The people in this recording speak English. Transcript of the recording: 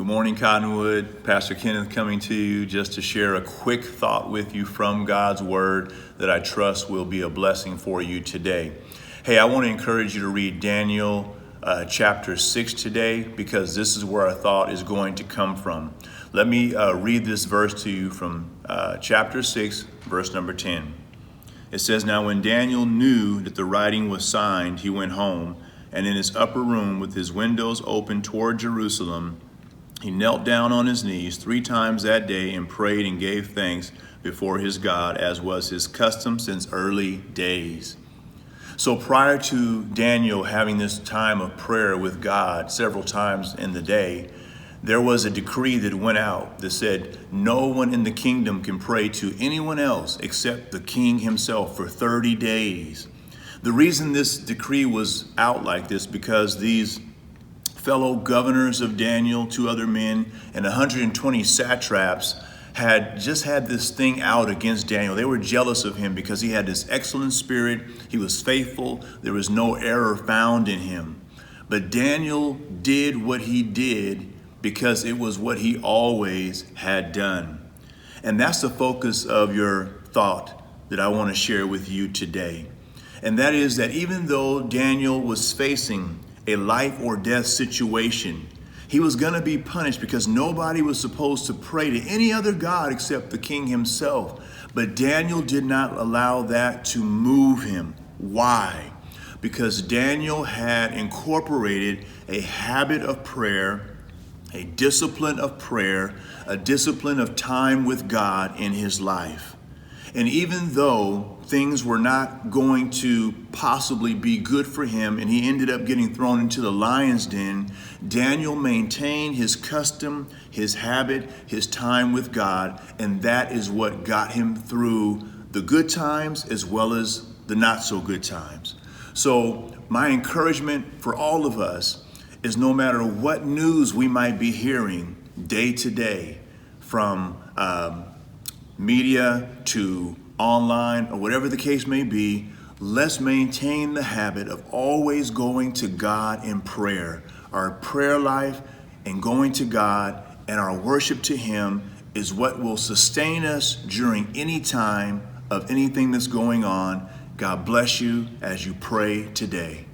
Good morning, Cottonwood. Pastor Kenneth coming to you just to share a quick thought with you from God's Word that I trust will be a blessing for you today. Hey, I want to encourage you to read Daniel chapter 6 today because this is where our thought is going to come from. Let me read this verse to you from chapter 6, verse number 10. It says, "Now when Daniel knew that the writing was signed, he went home, and in his upper room with his windows open toward Jerusalem, he knelt down on his knees 3 times that day and prayed and gave thanks before his God, as was his custom since early days." So prior to Daniel having this time of prayer with God several times in the day, there was a decree that went out that said no one in the kingdom can pray to anyone else except the king himself for 30 days. The reason this decree was out like this because these fellow governors of Daniel, 2 other men, and 120 satraps had just had this thing out against Daniel. They were jealous of him because he had this excellent spirit. He was faithful. There was no error found in him. But Daniel did what he did because it was what he always had done. And that's the focus of your thought that I want to share with you today. And that is that even though Daniel was facing a life or death situation, he was going to be punished because nobody was supposed to pray to any other God except the king himself. But Daniel did not allow that to move him. Why? Because Daniel had incorporated a habit of prayer, a discipline of prayer, a discipline of time with God in his life. And even though things were not going to possibly be good for him and he ended up getting thrown into the lion's den, Daniel maintained his custom, his habit, his time with God, and that is what got him through the good times as well as the not so good times. So my encouragement for all of us is no matter what news we might be hearing day to day from media to online or whatever the case may be, let's maintain the habit of always going to God in prayer. Our prayer life and going to God and our worship to Him is what will sustain us during any time of anything that's going on. God bless you as you pray today.